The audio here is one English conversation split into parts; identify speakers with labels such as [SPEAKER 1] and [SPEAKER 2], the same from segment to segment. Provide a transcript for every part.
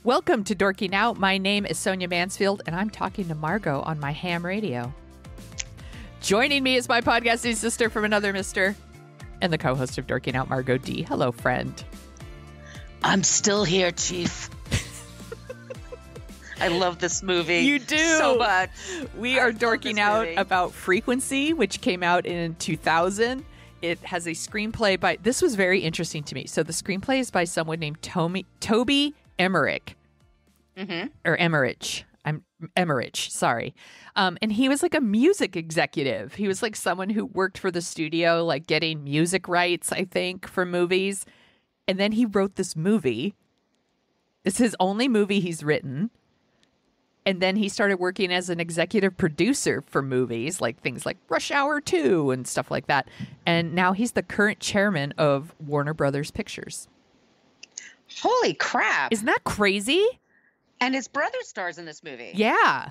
[SPEAKER 1] Welcome to Dorking Out. My name is Sonia Mansfield, and I'm talking to Margo on my ham radio. Joining me is my podcasting sister from another mister and the co-host of Dorking Out, Margo D. Hello, friend.
[SPEAKER 2] I'm still here, Chief. I love this movie.
[SPEAKER 1] You do
[SPEAKER 2] so much.
[SPEAKER 1] We are dorking out about Frequency, which came out in 2000. It has a screenplay by, this was very interesting to me. So the screenplay is by someone named Toby Emmerich. Or Emmerich. Emmerich, sorry. And he was like a music executive. He was like someone who worked for the studio, like getting music rights, I think, for movies. And then he wrote this movie. It's his only movie he's written. And then he started working as an executive producer for movies, like things like Rush Hour 2 and stuff like that. And now he's the current chairman of Warner Brothers Pictures.
[SPEAKER 2] Holy crap.
[SPEAKER 1] Isn't that crazy?
[SPEAKER 2] And his brother stars in this movie.
[SPEAKER 1] Yeah.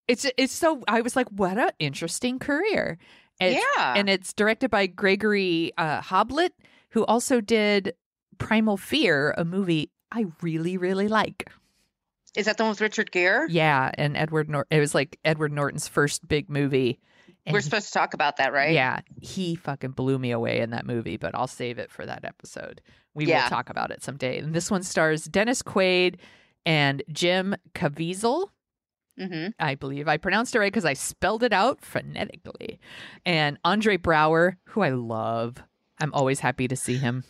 [SPEAKER 1] It's so, I was like, what an interesting career. And it's directed by Gregory Hoblit, who also did Primal Fear, a movie I really, really like.
[SPEAKER 2] Is that the one with Richard Gere?
[SPEAKER 1] Yeah, and Edward Norton. It was like Edward Norton's first big movie.
[SPEAKER 2] We're supposed to talk about that, right?
[SPEAKER 1] Yeah, he fucking blew me away in that movie, but I'll save it for that episode. We will talk about it someday. And this one stars Dennis Quaid and Jim Caviezel. I believe I pronounced it right because I spelled it out phonetically. And Andre Braugher, who I love. I'm always happy to see him.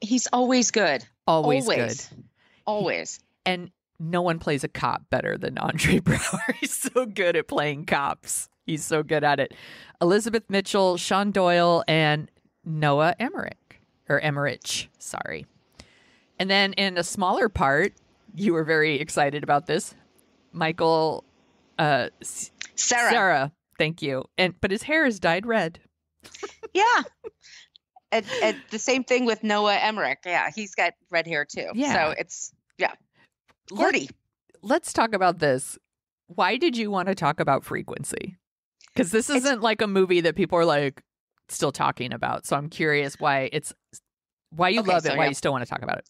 [SPEAKER 2] He's always good.
[SPEAKER 1] Always good.
[SPEAKER 2] Always.
[SPEAKER 1] And no one plays a cop better than Andre Braugher. He's so good at playing cops. He's so good at it. Elizabeth Mitchell, Sean Doyle, and Noah Emmerich. Sorry. And then in a smaller part, you were very excited about this, Michael Sarah. Thank you. But his hair is dyed red.
[SPEAKER 2] Yeah. And the same thing with Noah Emmerich. Yeah, he's got red hair too.
[SPEAKER 1] Yeah.
[SPEAKER 2] So it's, flirty.
[SPEAKER 1] Let's talk about this. Why did you want to talk about Frequency? Because this isn't like a movie that people are like still talking about. So I'm curious why you love it, why you still want to talk about it.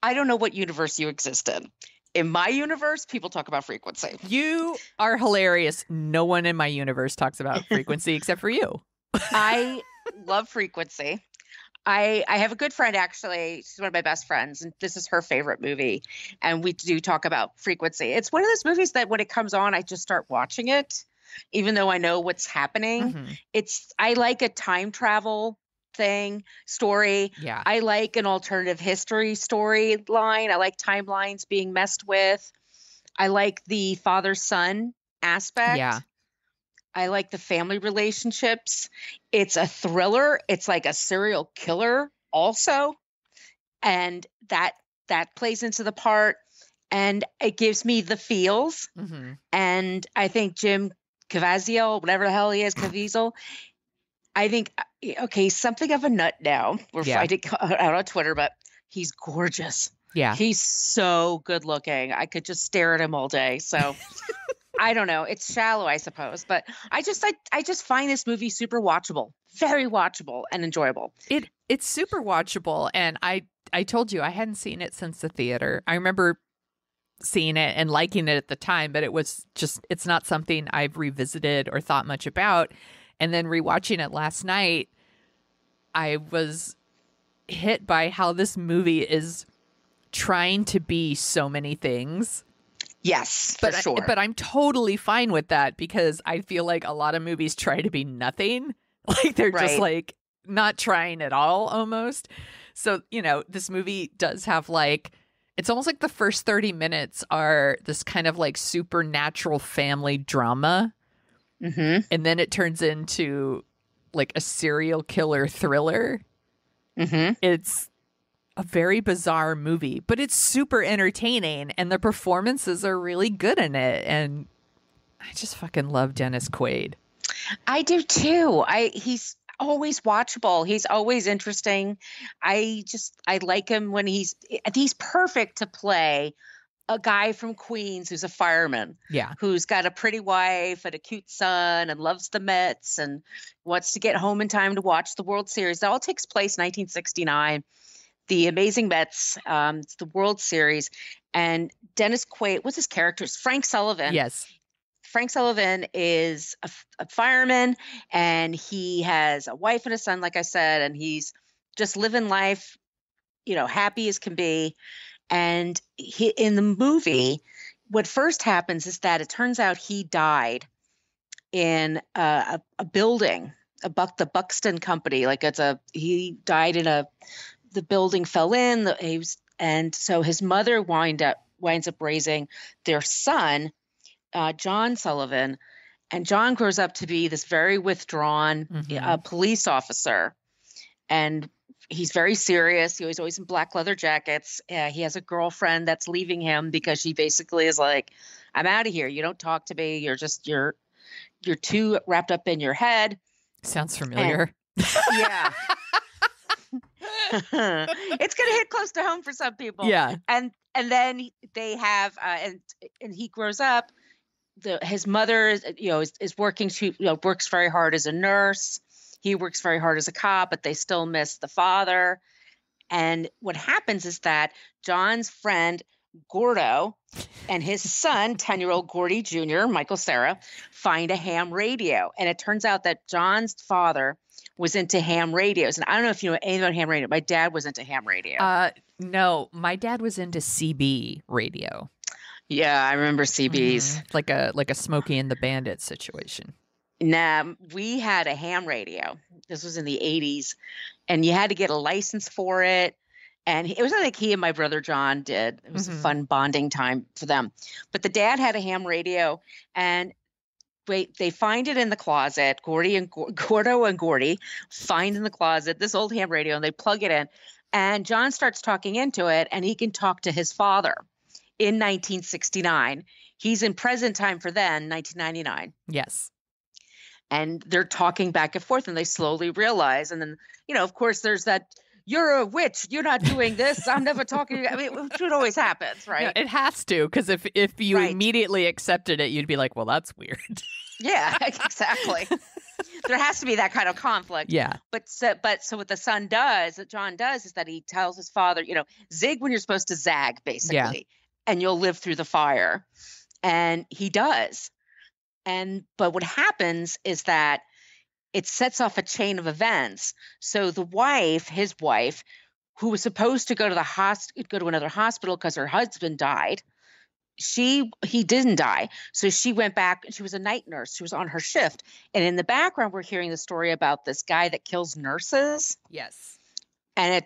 [SPEAKER 2] I don't know what universe you exist in. In my universe, people talk about Frequency.
[SPEAKER 1] You are hilarious. No one in my universe talks about Frequency except for you.
[SPEAKER 2] I love Frequency. I have a good friend, actually. She's one of my best friends, and this is her favorite movie. And we do talk about Frequency. It's one of those movies that when it comes on, I just start watching it, even though I know what's happening. I like a time travel story.
[SPEAKER 1] Yeah.
[SPEAKER 2] I like an alternative history storyline. I like timelines being messed with. I like the father-son aspect.
[SPEAKER 1] Yeah.
[SPEAKER 2] I like the family relationships. It's a thriller. It's like a serial killer also. And that plays into the part. And it gives me the feels. And I think Jim Caviezel, whatever the hell he is, Caviezel, I think, okay, something of a nut now. We're finding out on Twitter, but he's gorgeous.
[SPEAKER 1] Yeah.
[SPEAKER 2] He's so good looking. I could just stare at him all day. So I don't know. It's shallow, I suppose. But I just find this movie super watchable, very watchable and enjoyable.
[SPEAKER 1] It's super watchable. And I told you I hadn't seen it since the theater. I remember seeing it and liking it at the time, but it's not something I've revisited or thought much about. And then rewatching it last night, I was hit by how this movie is trying to be so many things.
[SPEAKER 2] Yes, for sure.
[SPEAKER 1] But I'm totally fine with that because I feel like a lot of movies try to be nothing. Like they're just like not trying at all almost. So, this movie does have like, it's almost like the first 30 minutes are this kind of like supernatural family drama. And then it turns into like a serial killer thriller. It's a very bizarre movie, but it's super entertaining and the performances are really good in it. And I just fucking love Dennis Quaid.
[SPEAKER 2] I do too. He's always watchable. He's always interesting. I like him when he's perfect to play a guy from Queens who's a fireman.
[SPEAKER 1] Yeah.
[SPEAKER 2] Who's got a pretty wife and a cute son and loves the Mets and wants to get home in time to watch the World Series. It all takes place in 1969. The Amazing Mets, it's the World Series. And Dennis Quaid, what's his character? It's Frank Sullivan.
[SPEAKER 1] Yes.
[SPEAKER 2] Frank Sullivan is a fireman, and he has a wife and a son, like I said, and he's just living life, happy as can be. And in the movie, what first happens is that it turns out he died in a building, the Buxton Company. He died in the building fell in. And so his mother winds up raising their son, John Sullivan, and John grows up to be this very withdrawn police officer, and he's very serious. He's always in black leather jackets. He has a girlfriend that's leaving him because she basically is like, "I'm out of here. You don't talk to me. You're too wrapped up in your head."
[SPEAKER 1] Sounds familiar.
[SPEAKER 2] Yeah. It's going to hit close to home for some people.
[SPEAKER 1] Yeah.
[SPEAKER 2] And then they have and he grows up. His mother is working. She works very hard as a nurse. He works very hard as a cop, but they still miss the father. And what happens is that John's friend Gordo and his son, 10-year-old Gordy Jr., Michael Cera, find a ham radio. And it turns out that John's father was into ham radios. And I don't know if you know anything about ham radio. My dad was into ham radio.
[SPEAKER 1] No, my dad was into CB radio.
[SPEAKER 2] Yeah, I remember CBs.
[SPEAKER 1] Like a Smokey and the Bandit situation.
[SPEAKER 2] Nah, we had a ham radio. This was in the 80s. And you had to get a license for it. And it was like he and my brother John did. It was a fun bonding time for them. But the dad had a ham radio, and they find it in the closet. Gordo and Gordy find in the closet this old ham radio, and they plug it in. And John starts talking into it, and he can talk to his father in 1969. He's in present time for then, 1999.
[SPEAKER 1] Yes.
[SPEAKER 2] And they're talking back and forth, and they slowly realize. And then, of course, there's that, "You're a witch. You're not doing this. I'm never talking to you." I mean, it always happens, right?
[SPEAKER 1] Yeah, it has to, because if you immediately accepted it, you'd be like, well, that's weird.
[SPEAKER 2] Yeah, exactly. There has to be that kind of conflict.
[SPEAKER 1] Yeah.
[SPEAKER 2] But so what the son does, that John does, is that he tells his father, zig when you're supposed to zag, basically, and you'll live through the fire. And he does. But what happens is that it sets off a chain of events. So his wife, who was supposed to go to another hospital because her husband died, he didn't die. So she went back. She was a night nurse. She was on her shift. And in the background, we're hearing the story about this guy that kills nurses.
[SPEAKER 1] Yes.
[SPEAKER 2] And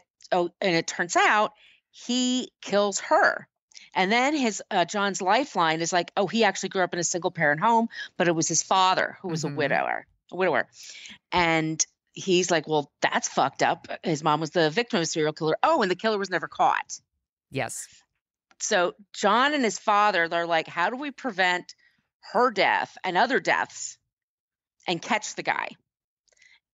[SPEAKER 2] it turns out he kills her. And then John's lifeline is like, he actually grew up in a single parent home, but it was his father who was a widower. And he's like, well, that's fucked up. His mom was the victim of a serial killer. And the killer was never caught.
[SPEAKER 1] Yes.
[SPEAKER 2] So John and his father, they're like, how do we prevent her death and other deaths and catch the guy?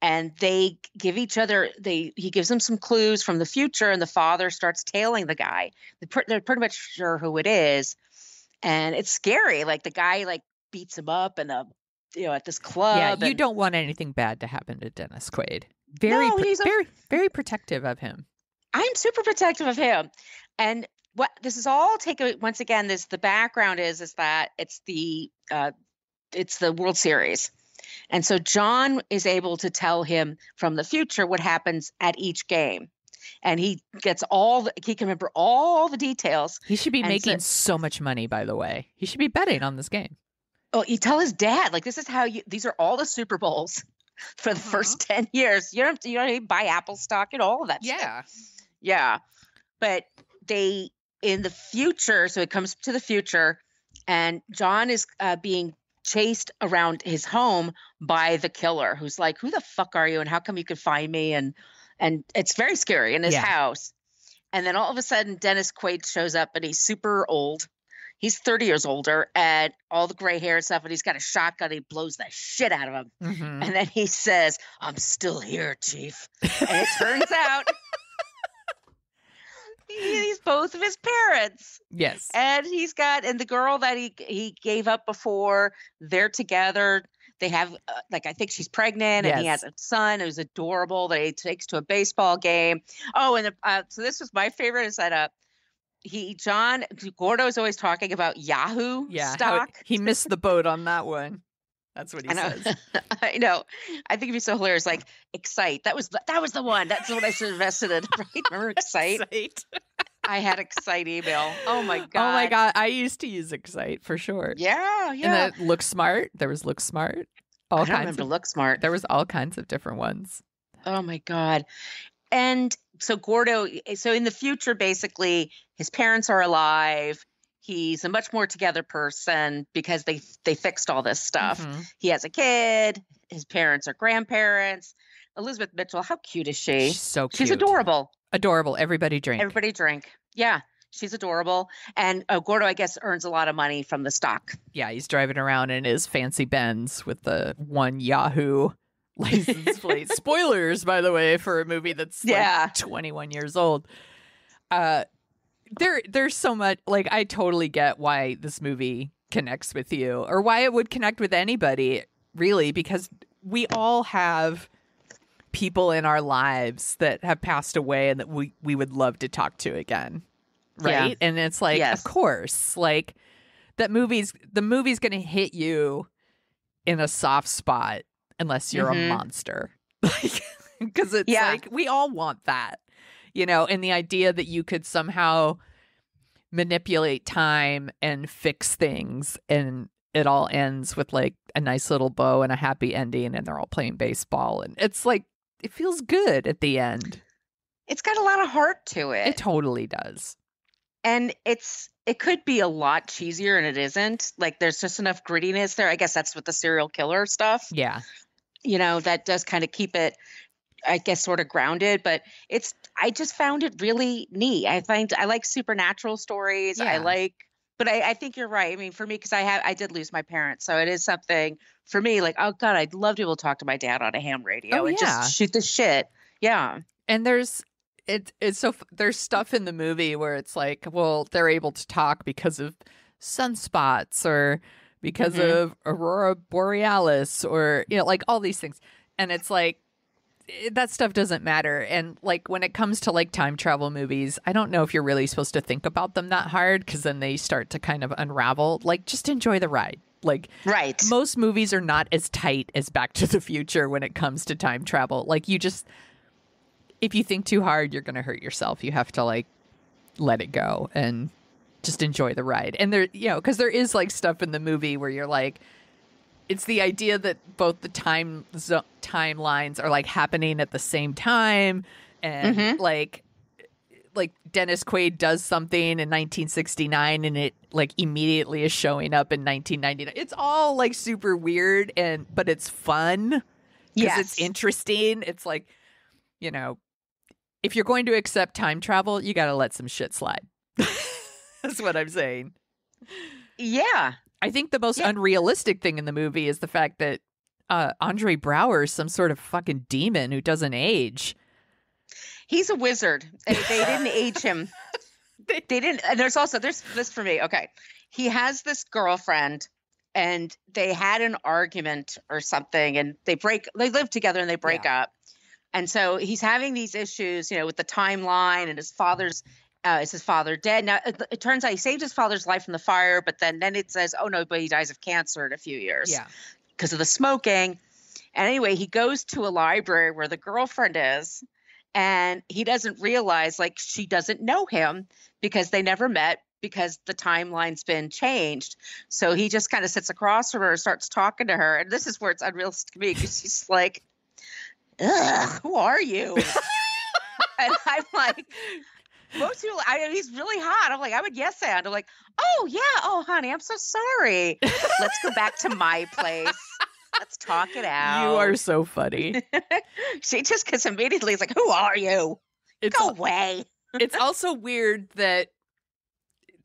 [SPEAKER 2] And they give each other, he gives them some clues from the future, and the father starts tailing the guy. They're pretty much sure who it is. And it's scary. Like the guy beats him up and at this club.
[SPEAKER 1] Yeah, you don't want anything bad to happen to Dennis Quaid. Very protective of him.
[SPEAKER 2] I'm super protective of him. And what this is all once again, the background is that it's the World Series. And so John is able to tell him from the future what happens at each game. And he can remember all the details.
[SPEAKER 1] He should be making so much money, by the way. He should be betting on this game.
[SPEAKER 2] Oh, you tell his dad, this is how these are all the Super Bowls for the first 10 years. You don't even buy Apple stock and all of that stuff. Yeah. But in the future, so it comes to the future, and John is being chased around his home by the killer, who's like, who the fuck are you? And how come you could find me? And it's very scary in his house. And then all of a sudden, Dennis Quaid shows up, and he's super old. He's 30 years older, and all the gray hair and stuff, and he's got a shotgun. He blows the shit out of him. Mm-hmm. And then he says, "I'm still here, Chief." And it turns out he's both of his parents.
[SPEAKER 1] Yes.
[SPEAKER 2] And and the girl that he gave up before, they're together. They have, I think she's pregnant, and he has a son who's adorable that he takes to a baseball game. Oh, and so this was my favorite setup. Gordo's always talking about Yahoo stock.
[SPEAKER 1] He missed the boat on that one. That's what he says.
[SPEAKER 2] I know. I think it'd be so hilarious. Like Excite. That was the one. That's what I should have invested in. Right? Remember Excite?
[SPEAKER 1] Excite.
[SPEAKER 2] I had Excite email. Oh my god.
[SPEAKER 1] Oh my god. I used to use Excite for sure.
[SPEAKER 2] Yeah.
[SPEAKER 1] And then Look Smart. There was Look Smart.
[SPEAKER 2] I don't remember Look Smart.
[SPEAKER 1] There was all kinds of different ones.
[SPEAKER 2] Oh my god. And so Gordo. So in the future, basically, his parents are alive. He's a much more together person because they fixed all this stuff. Mm-hmm. He has a kid. His parents are grandparents. Elizabeth Mitchell, how cute is she?
[SPEAKER 1] She's so cute.
[SPEAKER 2] She's adorable.
[SPEAKER 1] Adorable. Everybody drink. Yeah,
[SPEAKER 2] she's adorable. And Gordo, I guess, earns a lot of money from the stock.
[SPEAKER 1] Yeah, he's driving around in his fancy Benz with the one Yahoo license plate. Spoilers, by the way, for a movie that's like 21 years old. There's so much, like, I totally get why this movie connects with you, or why it would connect with anybody, really, because we all have people in our lives that have passed away and that we would love to talk to again, right? Yeah. And it's like, of course, like, the movie's going to hit you in a soft spot unless you're a monster. Like, because it's like, we all want that. You know, and the idea that you could somehow manipulate time and fix things, and it all ends with like a nice little bow and a happy ending, and they're all playing baseball, and it's like, it feels good at the end.
[SPEAKER 2] It's got a lot of heart to it.
[SPEAKER 1] It totally does.
[SPEAKER 2] And it could be a lot cheesier, and it isn't. Like, there's just enough grittiness there. I guess that's with the serial killer stuff.
[SPEAKER 1] Yeah.
[SPEAKER 2] You know, that does kind of keep it, I guess, sort of grounded, but I just found it really neat. I like supernatural stories.
[SPEAKER 1] Yeah.
[SPEAKER 2] But I think you're right. I mean, for me, because I did lose my parents, so it is something for me. Like, oh god, I'd love to be able to talk to my dad on a ham radio and just shoot the shit. Yeah.
[SPEAKER 1] And there's stuff in the movie where it's like, well, they're able to talk because of sunspots or because of aurora borealis, or, you know, like all these things, and it's like, that stuff doesn't matter. And like, when it comes to like time travel movies, I don't know if you're really supposed to think about them that hard, because then they start to kind of unravel. Like, just enjoy the ride. Like,
[SPEAKER 2] right.
[SPEAKER 1] Most movies are not as tight as Back to the Future when it comes to time travel. Like, if you think too hard, you're going to hurt yourself. You have to like let it go and just enjoy the ride. And there, you know, because there is like stuff in the movie where you're like, it's the idea that both the timelines are like happening at the same time, and like Dennis Quaid does something in 1969 and it like immediately is showing up in 1999. It's all like super weird, but it's fun because it's interesting. It's like, you know, if you're going to accept time travel, you got to let some shit slide. That's what I'm saying.
[SPEAKER 2] Yeah.
[SPEAKER 1] I think the most unrealistic thing in the movie is the fact that Andre Braugher is some sort of fucking demon who doesn't age.
[SPEAKER 2] He's a wizard. They didn't age him. They didn't. And there's this for me. Okay. He has this girlfriend, and they had an argument or something, and they live together and they break up. And so he's having these issues, you know, with the timeline, and his father's is his father dead? Now, it turns out he saved his father's life from the fire, but then it says, oh, no, but he dies of cancer in a few years because of the smoking. And anyway, he goes to a library where the girlfriend is, and he doesn't realize, like, she doesn't know him because they never met, because the timeline's been changed. So he just kind of sits across from her and starts talking to her. And this is where it's unrealistic to me, because she's like, ugh, who are you? And I'm like, most people, he's really hot. I'm like, I would yes and. I'm like, oh, yeah. Oh, honey, I'm so sorry. Let's go back to my place. Let's talk it out.
[SPEAKER 1] You are so funny.
[SPEAKER 2] She just gets immediately, it's like, who are you? Go away.
[SPEAKER 1] It's also weird that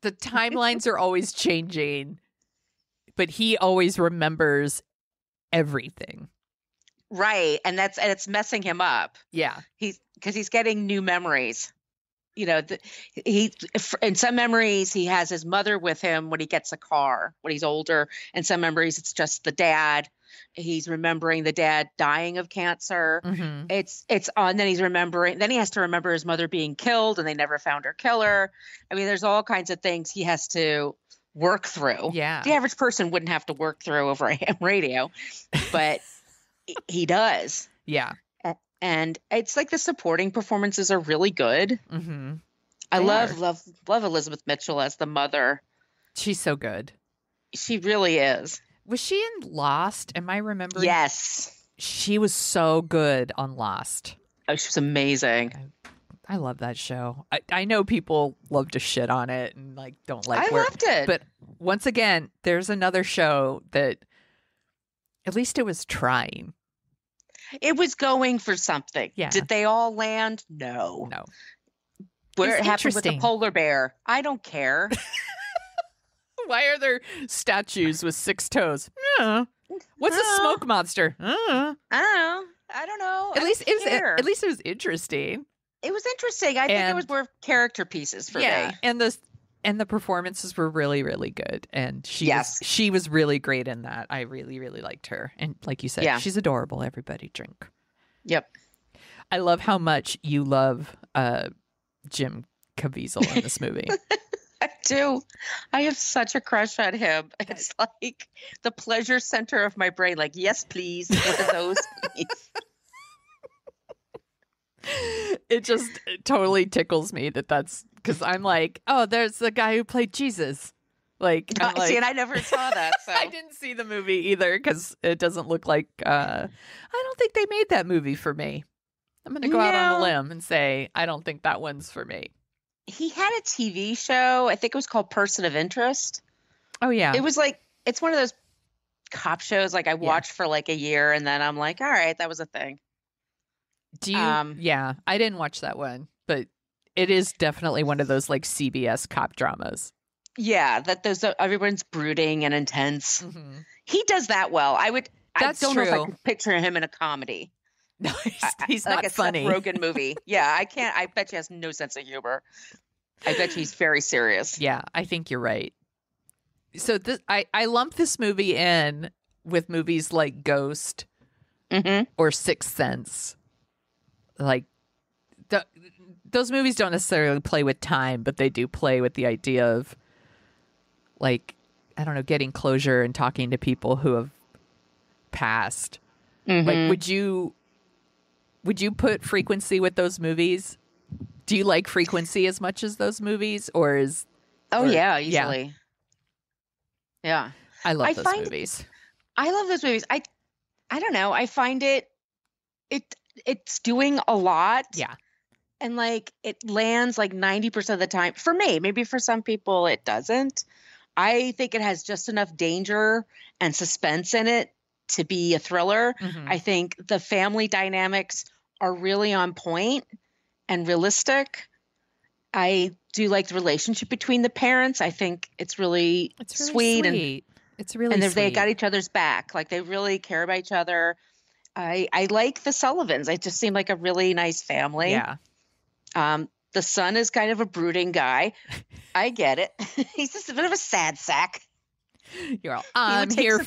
[SPEAKER 1] the timelines are always changing, but he always remembers everything.
[SPEAKER 2] Right. And it's messing him up.
[SPEAKER 1] Yeah.
[SPEAKER 2] Because he's getting new memories. You know, in some memories, he has his mother with him when he gets a car, when he's older. And some memories, it's just the dad. He's remembering the dad dying of cancer.
[SPEAKER 1] Mm-hmm.
[SPEAKER 2] It's on. Then he's remembering. Then he has to remember his mother being killed, and they never found her killer. I mean, there's all kinds of things he has to work through.
[SPEAKER 1] Yeah.
[SPEAKER 2] The average person wouldn't have to work through over a ham radio, but he does.
[SPEAKER 1] Yeah.
[SPEAKER 2] And it's like the supporting performances are really good.
[SPEAKER 1] Mm-hmm.
[SPEAKER 2] I love Elizabeth Mitchell as the mother.
[SPEAKER 1] She's so good.
[SPEAKER 2] She really is.
[SPEAKER 1] Was she in Lost? Am I remembering?
[SPEAKER 2] Yes.
[SPEAKER 1] She was so good on Lost.
[SPEAKER 2] Oh, she was amazing.
[SPEAKER 1] I love that show. I know people love to shit on it and like don't like
[SPEAKER 2] I loved it.
[SPEAKER 1] But once again, there's another show that at least it was trying.
[SPEAKER 2] It was going for something.
[SPEAKER 1] Yeah.
[SPEAKER 2] Did they all land? No.
[SPEAKER 1] No.
[SPEAKER 2] Where it happened with the polar bear. I don't care.
[SPEAKER 1] Why are there statues with 6 toes? What's a smoke monster?
[SPEAKER 2] I don't know.
[SPEAKER 1] At least it was interesting.
[SPEAKER 2] It was interesting. I think it was more character pieces for me.
[SPEAKER 1] And the performances were really, really good. And she was really great in that. I really, really liked her. And like you said, she's adorable. Everybody drink.
[SPEAKER 2] Yep.
[SPEAKER 1] I love how much you love Jim Caviezel in this movie.
[SPEAKER 2] I do. I have such a crush on him. It's like the pleasure center of my brain. Like, yes, please. What are those, please?
[SPEAKER 1] It totally tickles me that's because I'm like, oh, there's the guy who played Jesus. Like,
[SPEAKER 2] see, and I never saw that. So.
[SPEAKER 1] I didn't see the movie either because it doesn't look like. I don't think they made that movie for me. I'm going to go out on a limb and say I don't think that one's for me.
[SPEAKER 2] He had a TV show. I think it was called Person of Interest.
[SPEAKER 1] Oh yeah,
[SPEAKER 2] it was like it's one of those cop shows. Like I watched for like a year, and then I'm like, all right, that was a thing.
[SPEAKER 1] Do you? Yeah, I didn't watch that one, but it is definitely one of those like CBS cop dramas.
[SPEAKER 2] Yeah, that everyone's brooding and intense.
[SPEAKER 1] Mm-hmm.
[SPEAKER 2] He does that well. I don't know if I
[SPEAKER 1] true.
[SPEAKER 2] could picture him in a comedy.
[SPEAKER 1] No, he's not
[SPEAKER 2] like a
[SPEAKER 1] funny.
[SPEAKER 2] Seth Rogen movie. Yeah, I can't. I bet he has no sense of humor. I bet he's very serious.
[SPEAKER 1] Yeah, I think you're right. So I lump this movie in with movies like Ghost or Sixth Sense. Like those movies don't necessarily play with time, but they do play with the idea of like, I don't know, getting closure and talking to people who have passed. Like, would you put Frequency with those movies? Do you like Frequency as much as those movies, or is?
[SPEAKER 2] Yeah, easily. Yeah,
[SPEAKER 1] I love those movies.
[SPEAKER 2] I love those movies. I don't know. I find it's doing a lot.
[SPEAKER 1] Yeah,
[SPEAKER 2] and like it lands like 90% of the time for me. Maybe for some people it doesn't. I think it has just enough danger and suspense in it to be a thriller. I think the family dynamics are really on point and realistic. I do like the relationship between the parents. I think it's really sweet. And
[SPEAKER 1] it's really sweet.
[SPEAKER 2] They got each other's back. Like they really care about each other. I like the Sullivans. They just seem like a really nice family.
[SPEAKER 1] Yeah.
[SPEAKER 2] The son is kind of a brooding guy. I get it. He's just a bit of a sad sack.
[SPEAKER 1] You're all, I'm here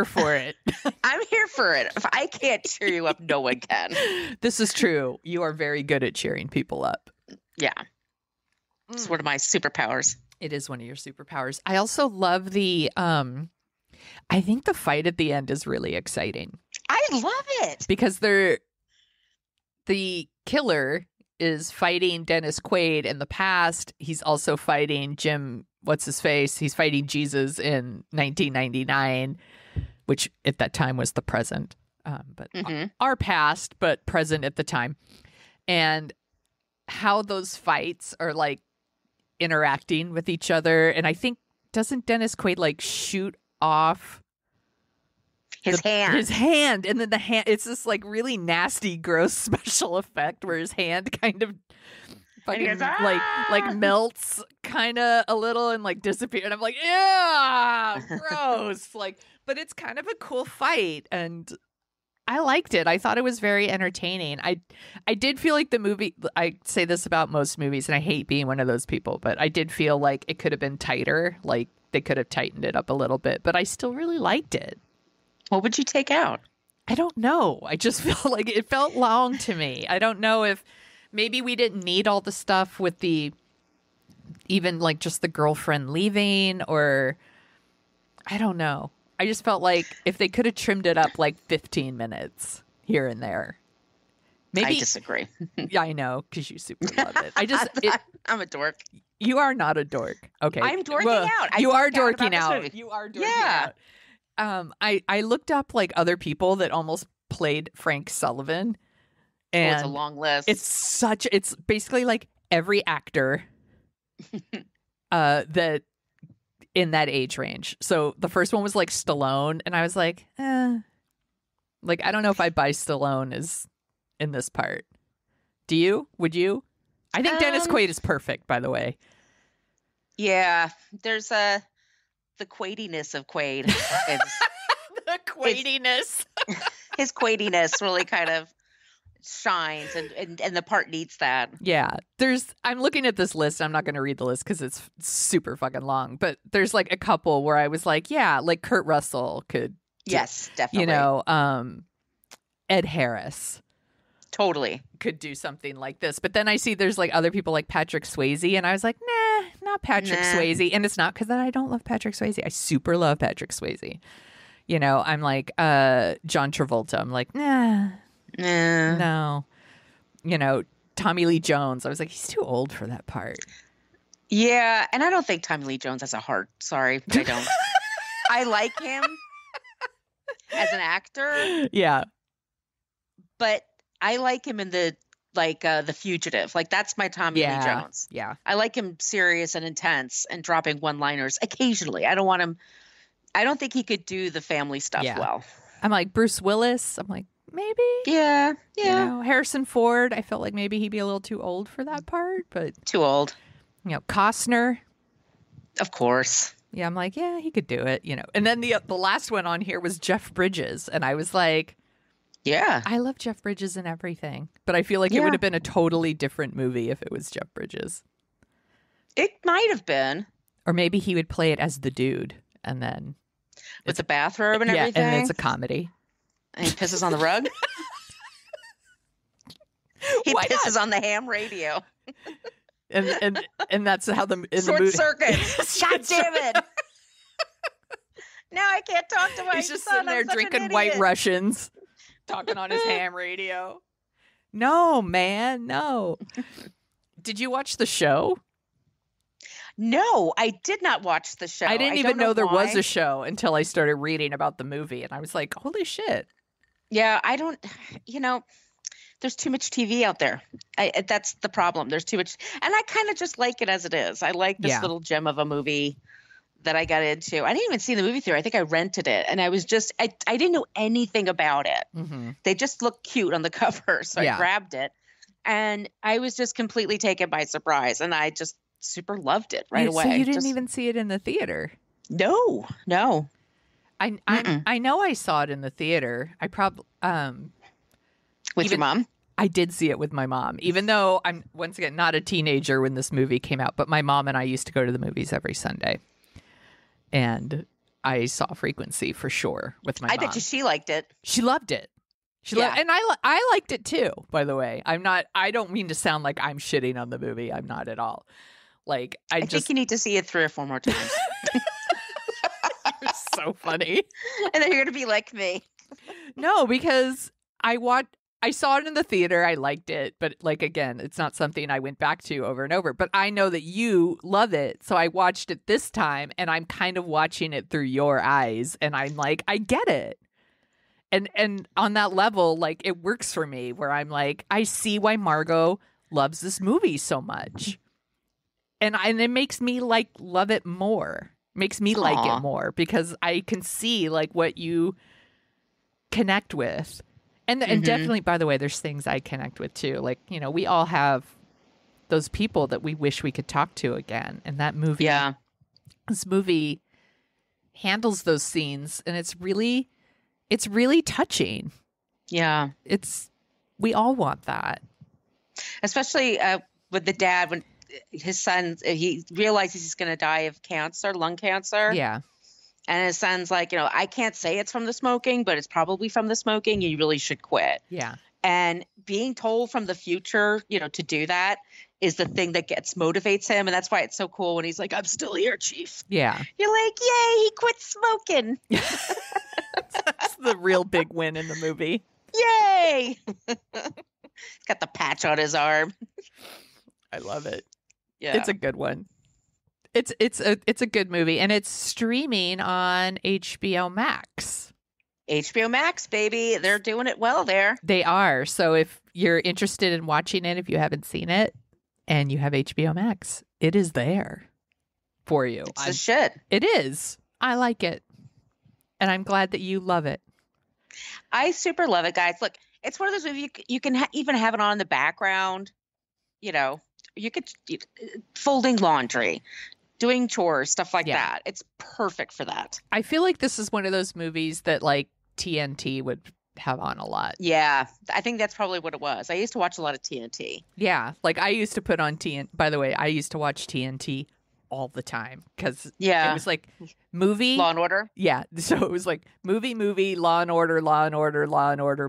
[SPEAKER 1] for it.
[SPEAKER 2] I'm here for it. If I can't cheer you up, no one can.
[SPEAKER 1] This is true. You are very good at cheering people up.
[SPEAKER 2] Yeah. It's one of my superpowers.
[SPEAKER 1] It is one of your superpowers. I also love the, I think the fight at the end is really exciting.
[SPEAKER 2] I love it.
[SPEAKER 1] Because the killer is fighting Dennis Quaid in the past. He's also fighting Jim, what's his face? He's fighting Jesus in 1999, which at that time was the present. But our past, but present at the time. And how those fights are like interacting with each other. And I think, doesn't Dennis Quaid like shoot off
[SPEAKER 2] his
[SPEAKER 1] hand, and then the hand, it's this like really nasty, gross special effect where his hand kind of fucking
[SPEAKER 2] goes,
[SPEAKER 1] like melts kind of a little and like disappears. And I'm like, yeah, gross. Like, but it's kind of a cool fight, and I liked it. I thought it was very entertaining. I did feel like the movie, I say this about most movies, and I hate being one of those people, but I did feel like it could have been tighter. Like they could have tightened it up a little bit, but I still really liked it.
[SPEAKER 2] What would you take out?
[SPEAKER 1] I don't know. I just felt like it felt long to me. I don't know if maybe we didn't need all the stuff with the, even like just the girlfriend leaving, or I don't know. I just felt like if they could have trimmed it up like 15 minutes here and there. Maybe.
[SPEAKER 2] I disagree.
[SPEAKER 1] Yeah, I know, because you super love it.
[SPEAKER 2] I'm a dork.
[SPEAKER 1] You are not a dork. Okay.
[SPEAKER 2] I'm dorking out.
[SPEAKER 1] You are dorking out. You are dorking out. I looked up like other people that almost played Frank Sullivan. And
[SPEAKER 2] it's a long list.
[SPEAKER 1] It's basically like every actor that in that age range. So the first one was like Stallone, and I was like, like I don't know if I buy Stallone as in this part. Do you? Would you? I think Dennis Quaid is perfect, by the way.
[SPEAKER 2] Yeah, there's the Quaidiness of Quaid.
[SPEAKER 1] The Quaidiness.
[SPEAKER 2] His Quaidiness really kind of shines, and the part needs that.
[SPEAKER 1] Yeah, I'm looking at this list. I'm not going to read the list because it's super fucking long, but there's like a couple where I was like, yeah, like Kurt Russell could.
[SPEAKER 2] Yes, definitely.
[SPEAKER 1] You know, Ed Harris.
[SPEAKER 2] Totally.
[SPEAKER 1] Could do something like this. But then I see there's like other people like Patrick Swayze, and I was like, nah, not Patrick Swayze. And it's not because I don't love Patrick Swayze. I super love Patrick Swayze. You know, I'm like, John Travolta. I'm like, no. You know, Tommy Lee Jones. I was like, he's too old for that part.
[SPEAKER 2] Yeah, and I don't think Tommy Lee Jones has a heart. Sorry, but I don't. I like him as an actor.
[SPEAKER 1] Yeah.
[SPEAKER 2] But I like him in the Fugitive. Like that's my Tommy Lee Jones.
[SPEAKER 1] Yeah.
[SPEAKER 2] I like him serious and intense and dropping one-liners occasionally. I don't want him. I don't think he could do the family stuff well.
[SPEAKER 1] I'm like Bruce Willis. I'm like maybe.
[SPEAKER 2] Yeah.
[SPEAKER 1] You know, Harrison Ford. I felt like maybe he'd be a little too old for that part, but
[SPEAKER 2] too old.
[SPEAKER 1] You know, Costner.
[SPEAKER 2] Of course.
[SPEAKER 1] Yeah, I'm like, yeah, he could do it. You know, and then the last one on here was Jeff Bridges, and I was like.
[SPEAKER 2] Yeah.
[SPEAKER 1] I love Jeff Bridges and everything, but I feel like it would have been a totally different movie if it was Jeff Bridges.
[SPEAKER 2] It might have been.
[SPEAKER 1] Or maybe he would play it as the dude, and then...
[SPEAKER 2] With the bathrobe and everything?
[SPEAKER 1] Yeah, and it's a comedy.
[SPEAKER 2] And he pisses on the rug? He
[SPEAKER 1] Why
[SPEAKER 2] pisses
[SPEAKER 1] not?
[SPEAKER 2] on the ham radio.
[SPEAKER 1] And that's how the...
[SPEAKER 2] Short circuit. God damn it. Now I can't talk to my son.
[SPEAKER 1] He's just sitting there drinking White Russians. Talking on his ham radio. No, man, no. Did you watch the show?
[SPEAKER 2] No, I did not watch the show.
[SPEAKER 1] I didn't even know there was a show until I started reading about the movie, and I was like, holy shit.
[SPEAKER 2] Yeah, I don't, there's too much TV out there. That's the problem. There's too much. And I kind of just like it as it is. I like this little gem of a movie that I got into. I didn't even see the movie theater. I think I rented it, and I was just I didn't know anything about it.
[SPEAKER 1] Mm-hmm.
[SPEAKER 2] They just looked cute on the cover, so I grabbed it, and I was just completely taken by surprise, and I just super loved it right away.
[SPEAKER 1] So you didn't even see it in the theater?
[SPEAKER 2] No.
[SPEAKER 1] I know I saw it in the theater. I probably
[SPEAKER 2] with your mom.
[SPEAKER 1] I did see it with my mom, even though I'm once again not a teenager when this movie came out. But my mom and I used to go to the movies every Sunday. And I saw Frequency for sure with my mom.
[SPEAKER 2] I bet you she liked it.
[SPEAKER 1] She loved it. And I liked it too, by the way. I don't mean to sound like I'm shitting on the movie. I'm not at all. Like I
[SPEAKER 2] think you need to see it 3 or 4 more times.
[SPEAKER 1] You're so funny.
[SPEAKER 2] And then you're going to be like me.
[SPEAKER 1] No, because I saw it in the theater. I liked it. But like, again, it's not something I went back to over and over. But I know that you love it. So I watched it this time, and I'm kind of watching it through your eyes. And I'm like, I get it. And on that level, like, it works for me where I'm like, I see why Margo loves this movie so much. And it makes me like love it more. Makes me like it more because I can see like what you connect with. And definitely, by the way, there's things I connect with too. Like, we all have those people that we wish we could talk to again. And that movie, this movie handles those scenes, and it's really touching.
[SPEAKER 2] Yeah.
[SPEAKER 1] We all want that.
[SPEAKER 2] Especially with the dad, when his son, he realizes he's going to die of cancer, lung cancer.
[SPEAKER 1] Yeah.
[SPEAKER 2] And his son's like, I can't say it's from the smoking, but it's probably from the smoking. You really should quit.
[SPEAKER 1] Yeah.
[SPEAKER 2] And being told from the future, to do that is the thing that motivates him. And that's why it's so cool when he's like, I'm still here, Chief.
[SPEAKER 1] Yeah.
[SPEAKER 2] You're like, yay, he quit smoking.
[SPEAKER 1] That's the real big win in the movie.
[SPEAKER 2] Yay. He's got the patch on his arm.
[SPEAKER 1] I love it.
[SPEAKER 2] Yeah.
[SPEAKER 1] It's a good one. It's a good movie, and it's streaming on HBO Max.
[SPEAKER 2] HBO Max, baby. They're doing it well there.
[SPEAKER 1] They are. So if you're interested in watching it, if you haven't seen it, and you have HBO Max, it is there for you.
[SPEAKER 2] It's a shit.
[SPEAKER 1] It is. I like it. And I'm glad that you love it.
[SPEAKER 2] I super love it, guys. Look, it's one of those movies you can even have it on in the background. You could folding laundry, doing chores, stuff like that. It's perfect for that.
[SPEAKER 1] I feel like this is one of those movies that like TNT would have on a lot.
[SPEAKER 2] Yeah, I think that's probably what it was. I used to watch a lot of TNT.
[SPEAKER 1] Yeah, like I used to put on TNT. By the way, I used to watch TNT all the time because it was like movie,
[SPEAKER 2] Law and Order.
[SPEAKER 1] Yeah, so it was like movie, Law and Order,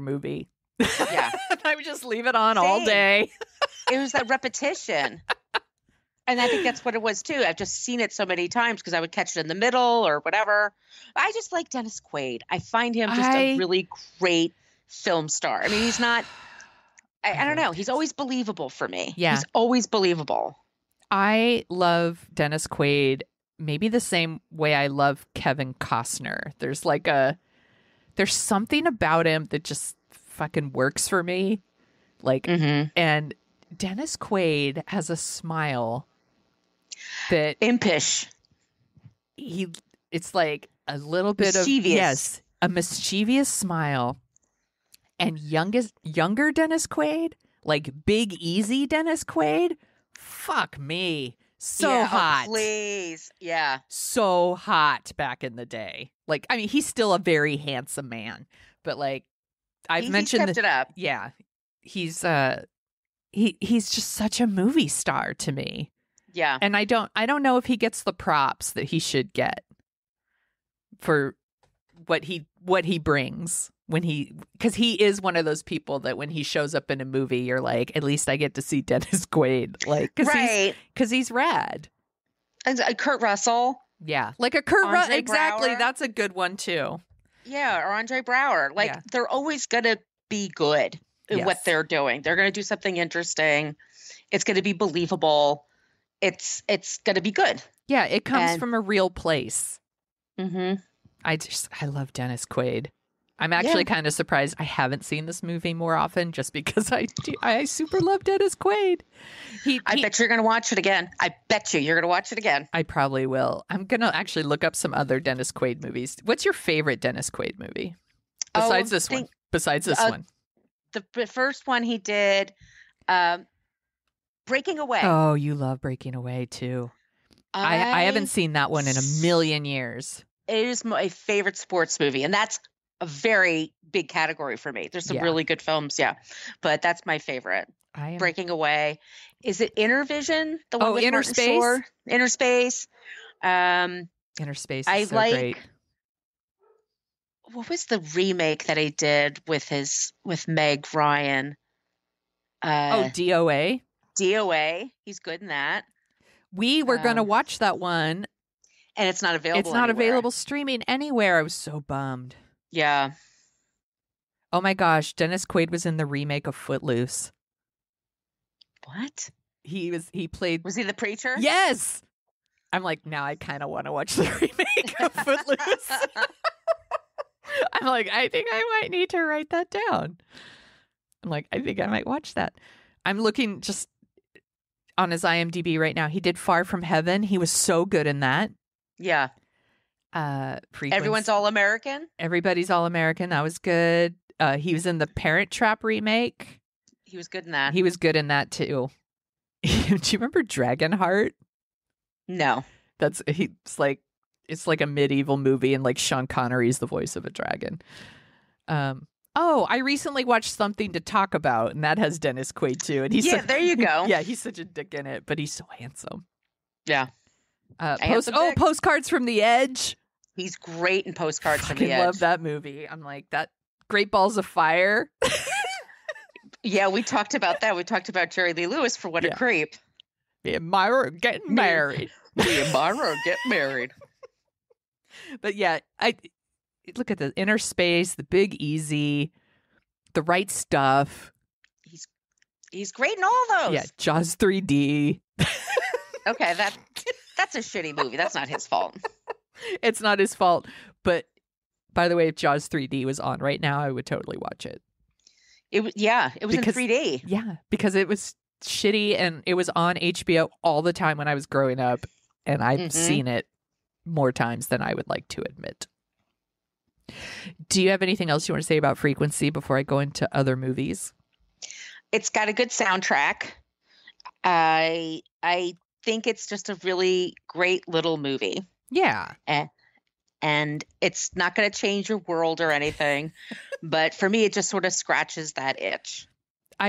[SPEAKER 1] movie.
[SPEAKER 2] Yeah,
[SPEAKER 1] I would just leave it on all day.
[SPEAKER 2] It was that repetition. And I think that's what it was too. I've just seen it so many times because I would catch it in the middle or whatever. I just like Dennis Quaid. I find him just a really great film star. I mean, he's not, I don't know. He's always believable for me.
[SPEAKER 1] Yeah.
[SPEAKER 2] He's always believable.
[SPEAKER 1] I love Dennis Quaid maybe the same way I love Kevin Costner. There's something about him that just fucking works for me. Like, and Dennis Quaid has a smile that
[SPEAKER 2] impish.
[SPEAKER 1] It's like a little bit
[SPEAKER 2] mischievous.
[SPEAKER 1] a mischievous smile. And younger Dennis Quaid, like Big Easy Dennis Quaid, fuck me. So hot.
[SPEAKER 2] Oh, please. Yeah.
[SPEAKER 1] So hot back in the day. Like, I mean, he's still a very handsome man, but like I've mentioned
[SPEAKER 2] kept it up.
[SPEAKER 1] Yeah. He's just such a movie star to me.
[SPEAKER 2] Yeah.
[SPEAKER 1] And I don't know if he gets the props that he should get for what he brings because he is one of those people that when he shows up in a movie, you're like, at least I get to see Dennis Quaid, like, because he's rad.
[SPEAKER 2] And Kurt Russell.
[SPEAKER 1] Yeah, like a Kurt Russell. Exactly,
[SPEAKER 2] Brower.
[SPEAKER 1] That's a good one too.
[SPEAKER 2] Yeah, or Andre Brower. Like they're always gonna be good in what they're doing. They're gonna do something interesting. It's gonna be believable. It's gonna be good.
[SPEAKER 1] Yeah, it comes from a real place.
[SPEAKER 2] Mm-hmm.
[SPEAKER 1] I love Dennis Quaid. I'm actually kind of surprised I haven't seen this movie more often just because I super love Dennis Quaid.
[SPEAKER 2] I bet you're going to watch it again. I bet you're going to watch it again.
[SPEAKER 1] I probably will. I'm going to actually look up some other Dennis Quaid movies. What's your favorite Dennis Quaid movie? Besides this one.
[SPEAKER 2] The first one he did, Breaking Away.
[SPEAKER 1] Oh, you love Breaking Away too. I haven't seen that one in a million years.
[SPEAKER 2] It is my favorite sports movie, and that's a very big category for me. There's some really good films, but that's my favorite. Breaking Away. Is it Inner Vision? The one with
[SPEAKER 1] Inner Space?
[SPEAKER 2] Inner Space.
[SPEAKER 1] Inner Space is so great.
[SPEAKER 2] What was the remake that he did with Meg Ryan?
[SPEAKER 1] DOA.
[SPEAKER 2] DOA. He's good in that.
[SPEAKER 1] We were going to watch that one.
[SPEAKER 2] And it's not available
[SPEAKER 1] It's not
[SPEAKER 2] anywhere.
[SPEAKER 1] available streaming anywhere. I was so bummed.
[SPEAKER 2] Yeah.
[SPEAKER 1] Oh my gosh, Dennis Quaid was in the remake of Footloose.
[SPEAKER 2] What?
[SPEAKER 1] He played...
[SPEAKER 2] Was he the preacher?
[SPEAKER 1] Yes! I'm like, now I kind of want to watch the remake of Footloose. I'm like, I think I might need to write that down. I'm like, I think I might watch that. I'm looking just on his IMDb right now. He did Far From Heaven. He was so good in that.
[SPEAKER 2] Yeah. Everyone's All American.
[SPEAKER 1] Everybody's All American. That was good. He was in the Parent Trap remake.
[SPEAKER 2] He was good in that.
[SPEAKER 1] He was good in that too. Do you remember Dragonheart?
[SPEAKER 2] No.
[SPEAKER 1] It's like a medieval movie, and like Sean Connery's the voice of a dragon. I recently watched Something to Talk About, and that has Dennis Quaid too. And
[SPEAKER 2] there you go.
[SPEAKER 1] Yeah, he's such a dick in it, but he's so handsome.
[SPEAKER 2] Yeah.
[SPEAKER 1] Postcards from the Edge.
[SPEAKER 2] He's great in Postcards from
[SPEAKER 1] I
[SPEAKER 2] the Edge.
[SPEAKER 1] love that movie. I'm like, that Great Balls of Fire.
[SPEAKER 2] Yeah, we talked about that. We talked about Jerry Lee Lewis for What a Creep.
[SPEAKER 1] Me and Myra getting married.
[SPEAKER 2] Me and Myra get married.
[SPEAKER 1] But yeah, I look at the Inner Space, The Big Easy, The Right Stuff.
[SPEAKER 2] He's great in all those.
[SPEAKER 1] Yeah, Jaws 3D.
[SPEAKER 2] Okay, that's a shitty movie. That's not his fault.
[SPEAKER 1] It's not his fault. But by the way, if Jaws 3D was on right now, I would totally watch it.
[SPEAKER 2] It was in 3D.
[SPEAKER 1] Yeah, because it was shitty and it was on HBO all the time when I was growing up, and I've seen it more times than I would like to admit. Do you have anything else you want to say about Frequency before I go into other movies?
[SPEAKER 2] It's got a good soundtrack. I think it's just a really great little movie.
[SPEAKER 1] Yeah.
[SPEAKER 2] And it's not going to change your world or anything, but for me, it just sort of scratches that itch.
[SPEAKER 1] I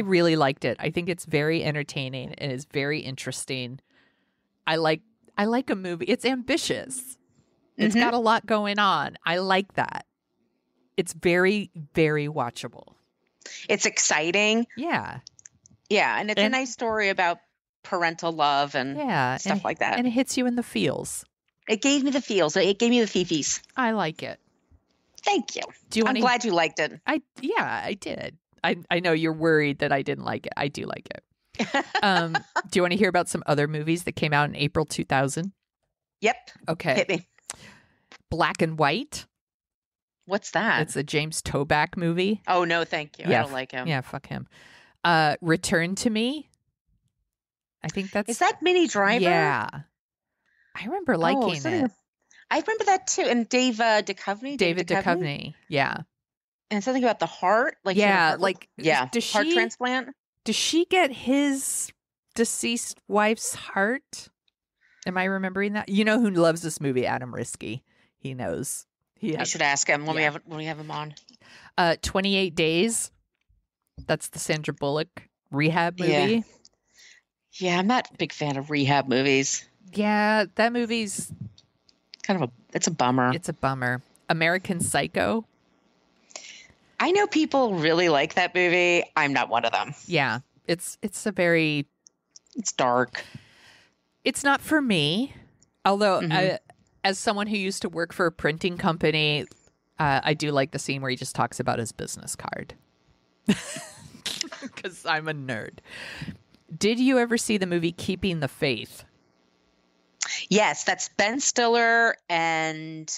[SPEAKER 1] really liked it. I think it's very entertaining and is very interesting. I like a movie. It's ambitious. It's got a lot going on. I like that. It's very, very watchable.
[SPEAKER 2] It's exciting.
[SPEAKER 1] Yeah.
[SPEAKER 2] Yeah, and it's a nice story about parental love and stuff like that.
[SPEAKER 1] And it hits you in the feels.
[SPEAKER 2] It gave me the feels. It gave me the fifis.
[SPEAKER 1] I like it.
[SPEAKER 2] Thank you. I'm glad you liked it.
[SPEAKER 1] I did. I know you're worried that I didn't like it. I do like it. Do you want to hear about some other movies that came out in April 2000?
[SPEAKER 2] Yep.
[SPEAKER 1] Okay.
[SPEAKER 2] Hit me.
[SPEAKER 1] Black and White.
[SPEAKER 2] What's that?
[SPEAKER 1] It's a James Toback movie.
[SPEAKER 2] Oh, no, thank you.
[SPEAKER 1] Yeah,
[SPEAKER 2] I don't like him.
[SPEAKER 1] Yeah, fuck him. Return to Me. I think that's...
[SPEAKER 2] Is that Minnie Driver?
[SPEAKER 1] Yeah. I remember liking it.
[SPEAKER 2] I remember that too. And David Duchovny?
[SPEAKER 1] David Duchovny. Yeah.
[SPEAKER 2] And something about the heart? Heart transplant?
[SPEAKER 1] Does she get his deceased wife's heart? Am I remembering that? You know who loves this movie? Adam Risky. He knows.
[SPEAKER 2] I should ask him when we have him on.
[SPEAKER 1] 28 Days. That's the Sandra Bullock rehab movie.
[SPEAKER 2] Yeah, I'm not a big fan of rehab movies.
[SPEAKER 1] Yeah, that movie's
[SPEAKER 2] it's a bummer.
[SPEAKER 1] It's a bummer. American Psycho.
[SPEAKER 2] I know people really like that movie. I'm not one of them.
[SPEAKER 1] Yeah, it's
[SPEAKER 2] dark.
[SPEAKER 1] It's not for me. Although, as someone who used to work for a printing company, I do like the scene where he just talks about his business card. Because I'm a nerd. Did you ever see the movie Keeping the Faith?
[SPEAKER 2] Yes, that's Ben Stiller and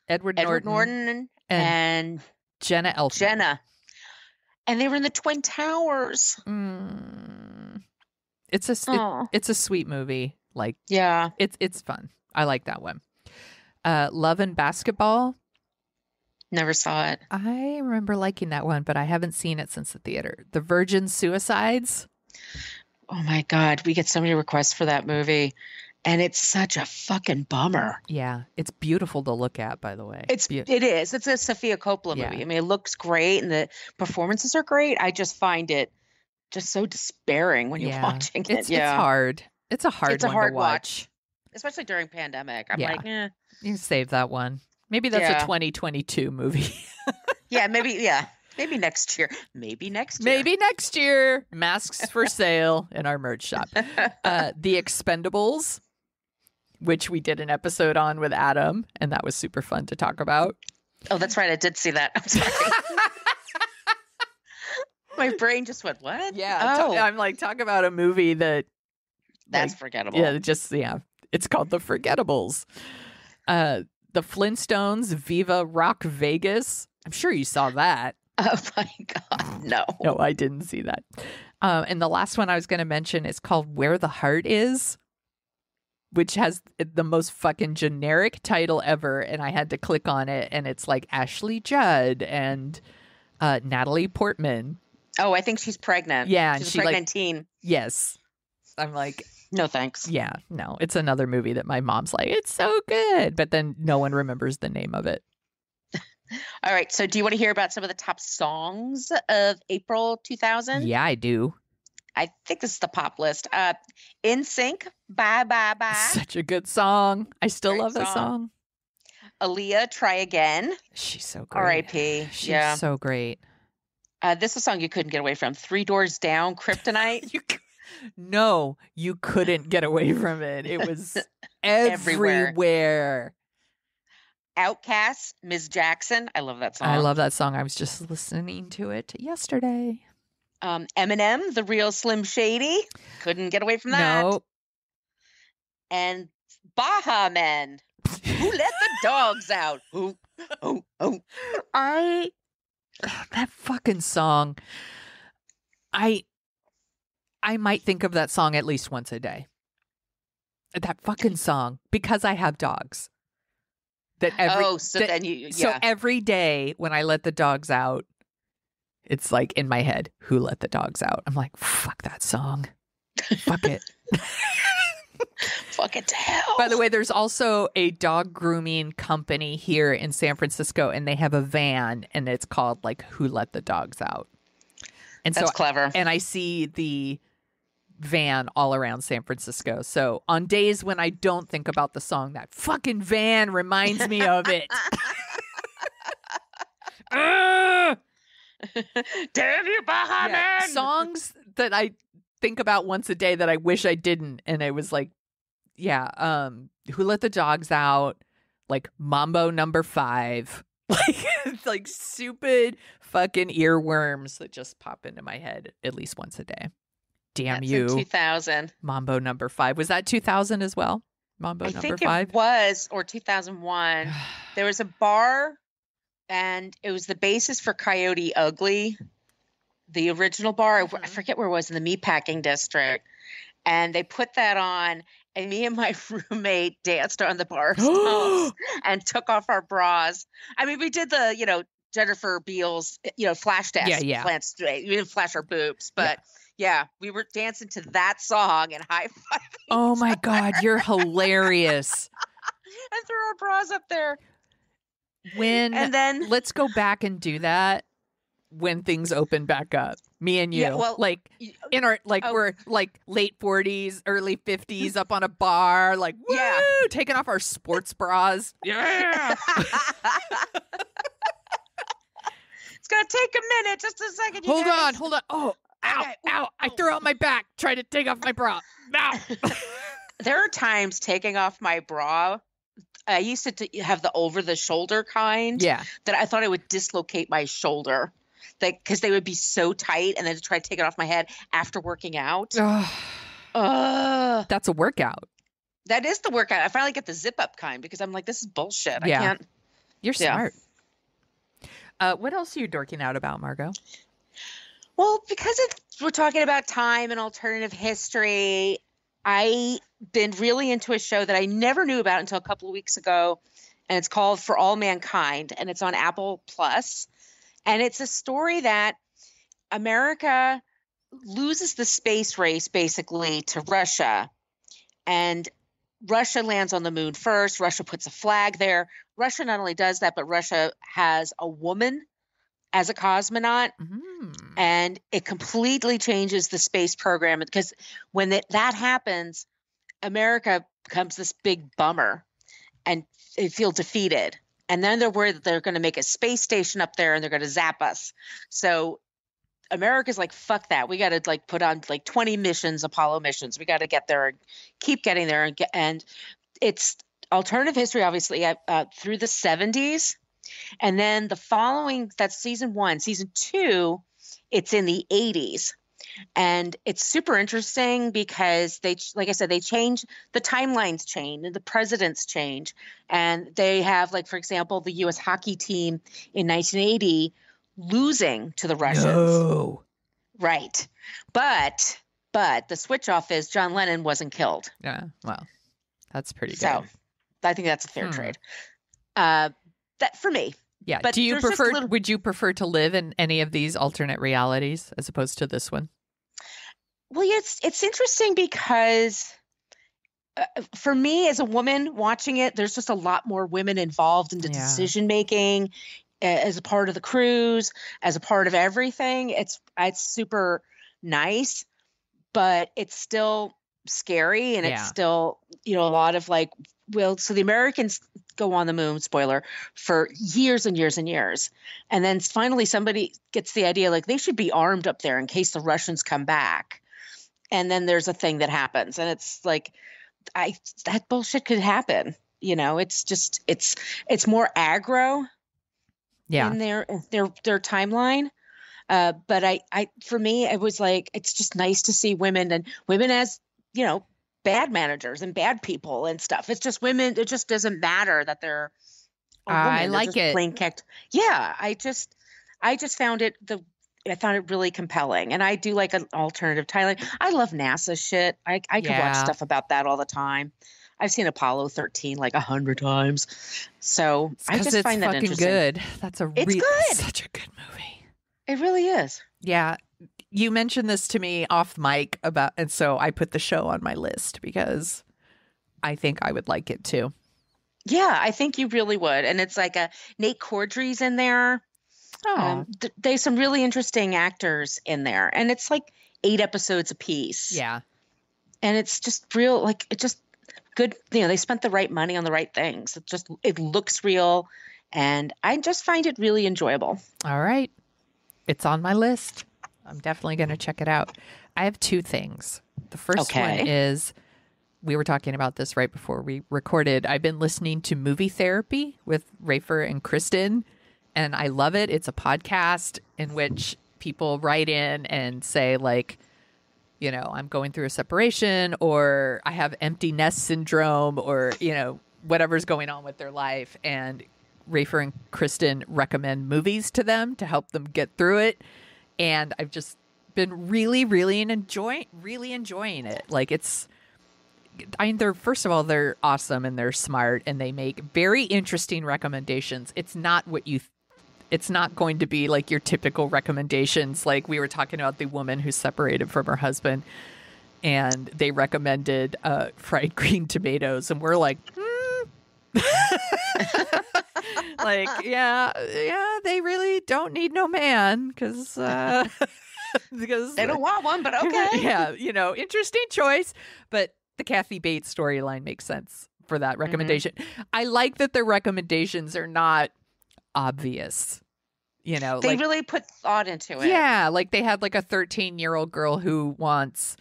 [SPEAKER 1] Edward Norton
[SPEAKER 2] and
[SPEAKER 1] Jenna Elfman.
[SPEAKER 2] And they were in the Twin Towers.
[SPEAKER 1] It's a sweet movie. It's fun. I like that one. Love and Basketball.
[SPEAKER 2] Never saw it.
[SPEAKER 1] I remember liking that one, but I haven't seen it since the theater. The Virgin Suicides.
[SPEAKER 2] Oh my God, we get so many requests for that movie, and it's such a fucking bummer.
[SPEAKER 1] Yeah, it's beautiful to look at, by the way.
[SPEAKER 2] It is. It's a Sofia Coppola movie. I mean, it looks great, and the performances are great. I just find it just so despairing when you're watching it.
[SPEAKER 1] It's hard. It's a hard one to watch.
[SPEAKER 2] Especially during pandemic. I'm like, eh.
[SPEAKER 1] You can save that one. Maybe that's a 2022 movie. Maybe next year. Maybe next year. Masks for sale in our merch shop. The Expendables, which we did an episode on with Adam, and that was super fun to talk about.
[SPEAKER 2] Oh, that's right. I did see that. I'm sorry. My brain just went, what?
[SPEAKER 1] Yeah. I'm like, talk about a movie that's
[SPEAKER 2] forgettable.
[SPEAKER 1] Yeah, it's called The Forgettables. The Flintstones, Viva Rock Vegas. I'm sure you saw that.
[SPEAKER 2] Oh my God, no.
[SPEAKER 1] No, I didn't see that. And the last one I was going to mention is called Where the Heart Is, which has the most fucking generic title ever. And I had to click on it, and it's like Ashley Judd and Natalie Portman.
[SPEAKER 2] Oh, I think she's pregnant.
[SPEAKER 1] Yeah.
[SPEAKER 2] She's a pregnant teen.
[SPEAKER 1] Yes. I'm like,
[SPEAKER 2] no, thanks.
[SPEAKER 1] Yeah, no. It's another movie that my mom's like, it's so good. But then no one remembers the name of it.
[SPEAKER 2] All right. So do you want to hear about some of the top songs of April 2000?
[SPEAKER 1] Yeah, I do.
[SPEAKER 2] I think this is the pop list. In Sync, Bye Bye Bye.
[SPEAKER 1] Such a good song. I still love that song.
[SPEAKER 2] Aaliyah, Try Again.
[SPEAKER 1] She's so great.
[SPEAKER 2] R.I.P.
[SPEAKER 1] She's so great.
[SPEAKER 2] This is a song you couldn't get away from. Three Doors Down, Kryptonite.
[SPEAKER 1] No, you couldn't get away from it. It was everywhere.
[SPEAKER 2] Outcast, Ms. Jackson. I love that song.
[SPEAKER 1] I love that song. I was just listening to it yesterday.
[SPEAKER 2] Eminem, The Real Slim Shady. Couldn't get away from that.
[SPEAKER 1] No.
[SPEAKER 2] And Baha Men. Who let the dogs out? Who?
[SPEAKER 1] That fucking song. I might think of that song at least once a day. That fucking song, because I have dogs. So every day when I let the dogs out, it's like in my head, who let the dogs out? I'm like, fuck that song. Fuck it.
[SPEAKER 2] Fuck it to hell.
[SPEAKER 1] By the way, there's also a dog grooming company here in San Francisco, and they have a van, and it's called like Who Let the Dogs Out. And
[SPEAKER 2] that's clever.
[SPEAKER 1] And I see the van all around San Francisco. So on days when I don't think about the song, that fucking van reminds me of it.
[SPEAKER 2] Damn you, Baha Man!
[SPEAKER 1] Songs that I think about once a day that I wish I didn't. And it was like, Who Let the Dogs Out, like Mambo Number 5. Like stupid fucking earworms that just pop into my head at least once a day. Damn
[SPEAKER 2] That's
[SPEAKER 1] you.
[SPEAKER 2] In 2000.
[SPEAKER 1] Mambo Number 5. Was that 2000 as well? Mambo Number 5?
[SPEAKER 2] I think it was, or 2001. There was a bar, and it was the basis for Coyote Ugly, the original bar. I forget where it was, in the meatpacking district. And they put that on, and me and my roommate danced on the bar stools and took off our bras. I mean, we did the, Jennifer Beals, flash dance.
[SPEAKER 1] Yeah.
[SPEAKER 2] We didn't flash our boobs, but yeah, we were dancing to that song and high-fiving.
[SPEAKER 1] Oh my God, you're hilarious.
[SPEAKER 2] And threw our bras up there.
[SPEAKER 1] And then let's go back and do that when things open back up. Me and you. Yeah, well, in our we're like late 40s, early 50s up on a bar, like woo, taking off our sports bras. Yeah.
[SPEAKER 2] It's gonna take a minute, just a second.
[SPEAKER 1] Hold on. Oh, ow, okay. Ow. I threw out my back trying to take off my bra. Ow.
[SPEAKER 2] There are times taking off my bra. I used to have the over the shoulder kind.
[SPEAKER 1] Yeah.
[SPEAKER 2] That I thought I would dislocate my shoulder. Because they would be so tight, and then to try to take it off my head after working out.
[SPEAKER 1] That's a workout.
[SPEAKER 2] That is the workout. I finally get the zip up kind because I'm like, this is bullshit. Yeah. I can't.
[SPEAKER 1] You're smart. What else are you dorking out about, Margo?
[SPEAKER 2] Well, because we're talking about time and alternative history, I've been really into a show that I never knew about until a couple of weeks ago, and it's called For All Mankind, and it's on Apple Plus. And it's a story that America loses the space race basically to Russia. And Russia lands on the moon first. Russia puts a flag there. Russia not only does that, but Russia has a woman as a cosmonaut. Mm-hmm. And it completely changes the space program. Because when that happens, America becomes this big bummer and they feel defeated. And then they're worried that they're going to make a space station up there and they're going to zap us. So America's like, fuck that. We got to put on 20 missions, Apollo missions. We got to get there and keep getting there. And it's alternative history, obviously, through the 70s. And then the following, that's season 1. Season 2, it's in the 80s. And it's super interesting because like I said, they change, the timelines change and the presidents change. And they have, for example, the U.S. hockey team in 1980 losing to the Russians.
[SPEAKER 1] No.
[SPEAKER 2] Right. But the switch off is John Lennon wasn't killed.
[SPEAKER 1] Yeah. Well, that's pretty good.
[SPEAKER 2] So I think that's a fair trade. That for me.
[SPEAKER 1] Yeah. But would you prefer to live in any of these alternate realities as opposed to this one?
[SPEAKER 2] Well, it's interesting because for me as a woman watching it, there's just a lot more women involved in the decision making as a part of the crews, as a part of everything. It's super nice, but it's still scary and it's still, a lot of so the Americans go on the moon, spoiler, for years and years and years. And then finally somebody gets the idea like they should be armed up there in case the Russians come back. And then there's a thing that happens. And it's like, that bullshit could happen. You know, it's just, it's more aggro in their timeline. But for me, it was like, it's just nice to see women as, you know, bad managers and bad people and stuff. It's just women. It just doesn't matter that they're a woman.
[SPEAKER 1] I like it.
[SPEAKER 2] Plain kicked. Yeah. I just found it really compelling. And I do like an alternative timeline. I love NASA shit. I could watch stuff about that all the time. I've seen Apollo 13 like 100 times. So I just find that interesting.
[SPEAKER 1] Good. That's
[SPEAKER 2] it's good.
[SPEAKER 1] Such a good movie.
[SPEAKER 2] It really is.
[SPEAKER 1] Yeah. You mentioned this to me off mic and so I put the show on my list because I think I would like it too.
[SPEAKER 2] Yeah, I think you really would. And it's like Nate Cordry's in there.
[SPEAKER 1] Oh.
[SPEAKER 2] There's some really interesting actors in there. And it's like 8 episodes apiece.
[SPEAKER 1] Yeah.
[SPEAKER 2] And it's just real, like, it just good. You know, they spent the right money on the right things. It looks real. And I just find it really enjoyable.
[SPEAKER 1] All right. It's on my list. I'm definitely going to check it out. I have 2 things. The first one is, we were talking about this right before we recorded. I've been listening to Movie Therapy with Rafer and Kristen, and I love it. It's a podcast in which people write in and say, like, you know, I'm going through a separation, or I have empty nest syndrome, or, you know, whatever's going on with their life. And Rafer and Kristen recommend movies to them to help them get through it. And I've just been really enjoying it. Like, first of all, they're awesome and they're smart and they make very interesting recommendations. It's not going to be like your typical recommendations. Like, we were talking about the woman who's separated from her husband and they recommended fried green tomatoes. And we're like, like, yeah, they really don't need no man because they
[SPEAKER 2] don't want one, but okay.
[SPEAKER 1] Yeah, you know, interesting choice. But the Kathy Bates storyline makes sense for that recommendation. Mm-hmm. I like that their recommendations are not obvious. You know,
[SPEAKER 2] they really put thought into it.
[SPEAKER 1] Yeah, like they had like a 13-year-old girl who wants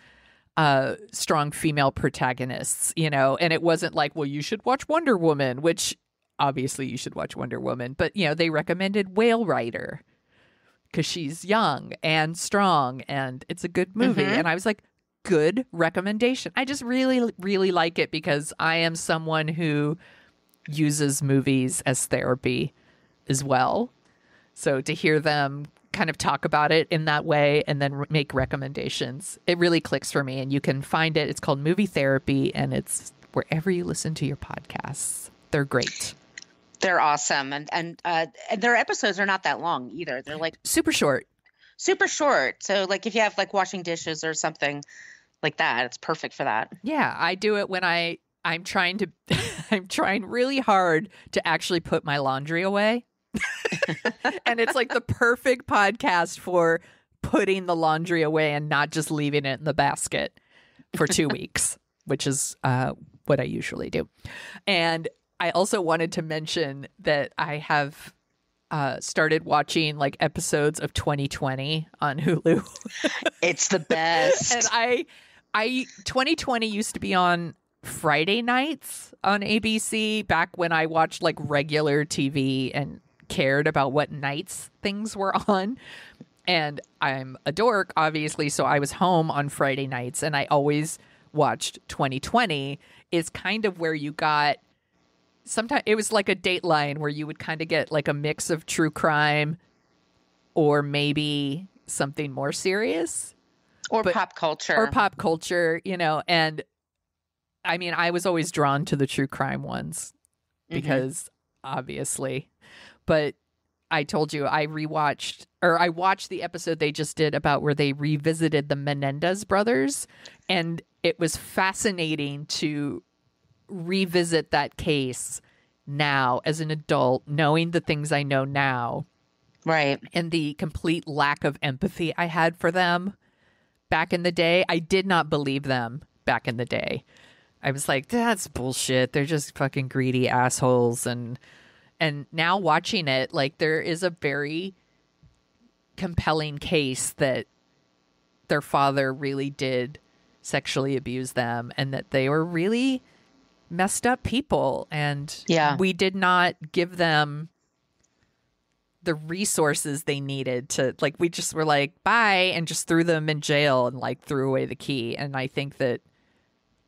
[SPEAKER 1] strong female protagonists, you know, and it wasn't like, well, you should watch Wonder Woman, which obviously you should watch Wonder Woman, but, you know, they recommended Whale Rider because she's young and strong and it's a good movie. Mm-hmm. And I was like, good recommendation. I just really like it because I am someone who uses movies as therapy as well. So to hear them kind of talk about it in that way and then make recommendations, it really clicks for me. And you can find it. It's called Movie Therapy, and it's wherever you listen to your podcasts. They're great.
[SPEAKER 2] They're awesome. And their episodes are not that long either. They're like
[SPEAKER 1] super short.
[SPEAKER 2] So like if you have like washing dishes or something like that, it's perfect for that.
[SPEAKER 1] Yeah. I do it when I'm trying really hard to actually put my laundry away. And it's like the perfect podcast for putting the laundry away and not just leaving it in the basket for 2 weeks, which is what I usually do. And I also wanted to mention that I have started watching like episodes of 2020 on Hulu.
[SPEAKER 2] It's the best.
[SPEAKER 1] And I 2020 used to be on Friday nights on ABC back when I watched like regular TV and cared about what nights things were on. And I'm a dork, obviously, so I was home on Friday nights and I always watched 2020. Is kind of where you got, sometimes it was like a Dateline where you would kind of get like a mix of true crime or maybe something more serious.
[SPEAKER 2] Or pop culture. You know.
[SPEAKER 1] And I mean, I was always drawn to the true crime ones because obviously. But I told you I watched the episode they just did about where they revisited the Menendez brothers. And it was fascinating to revisit that case now as an adult, knowing the things I know now.
[SPEAKER 2] Right.
[SPEAKER 1] And the complete lack of empathy I had for them back in the day. I did not believe them back in the day. I was like, that's bullshit. They're just fucking greedy assholes. And now watching it, like, there is a very compelling case that their father really did sexually abuse them and that they were really messed up people. And we did not give them the resources they needed to, like, we just were like, bye, and just threw them in jail and like threw away the key. And I think that,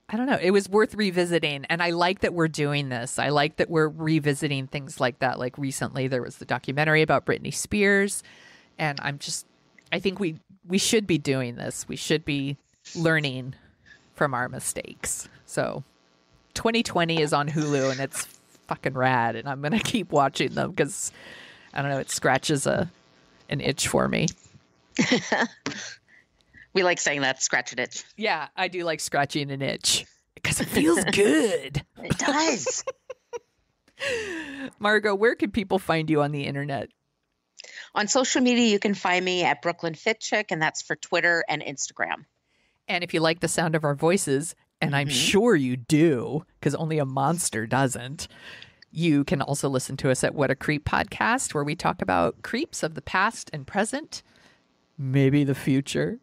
[SPEAKER 1] I don't know, it was worth revisiting. And I like that we're doing this. I like that we're revisiting things like that. Like recently there was the documentary about Britney Spears. And I think we should be doing this. We should be learning from our mistakes. So 2020 is on Hulu and it's fucking rad. And I'm going to keep watching them because, I don't know, it scratches an itch for me.
[SPEAKER 2] We like saying that, scratch an itch.
[SPEAKER 1] Yeah, I do like scratching an itch because it feels good.
[SPEAKER 2] It does.
[SPEAKER 1] Margo, where can people find you on the internet?
[SPEAKER 2] On social media, you can find me at Brooklyn Fit Chick, and that's for Twitter and Instagram.
[SPEAKER 1] And if you like the sound of our voices, and I'm sure you do, because only a monster doesn't, you can also listen to us at What a Creep Podcast, where we talk about creeps of the past and present, maybe the future.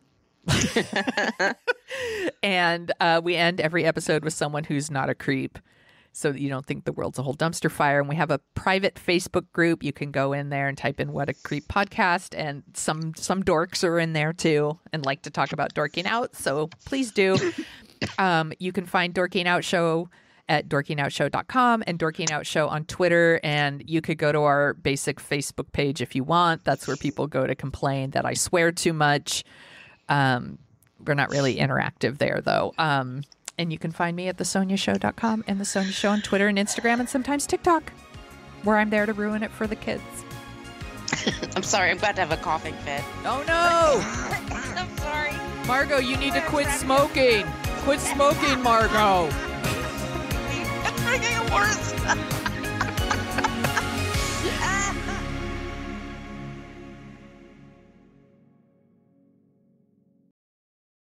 [SPEAKER 1] And we end every episode with someone who's not a creep, so that you don't think the world's a whole dumpster fire. And we have a private Facebook group. You can go in there and type in What a Creep Podcast, and some dorks are in there too and like to talk about dorking out, so please do. You can find Dorking Out Show at dorkingoutshow.com and Dorking Out Show on Twitter. And you could go to our basic Facebook page if you want. That's where people go to complain that I swear too much. We're not really interactive there, though. And you can find me at thesoniashow.com and The Sonia Show on Twitter and Instagram and sometimes TikTok, where I'm there to ruin it for the kids.
[SPEAKER 2] I'm sorry. I'm about to have a coughing fit.
[SPEAKER 1] Oh, no.
[SPEAKER 2] I'm sorry.
[SPEAKER 1] Margo, you need to quit smoking. Quit smoking, Margo.
[SPEAKER 2] It's making it worse.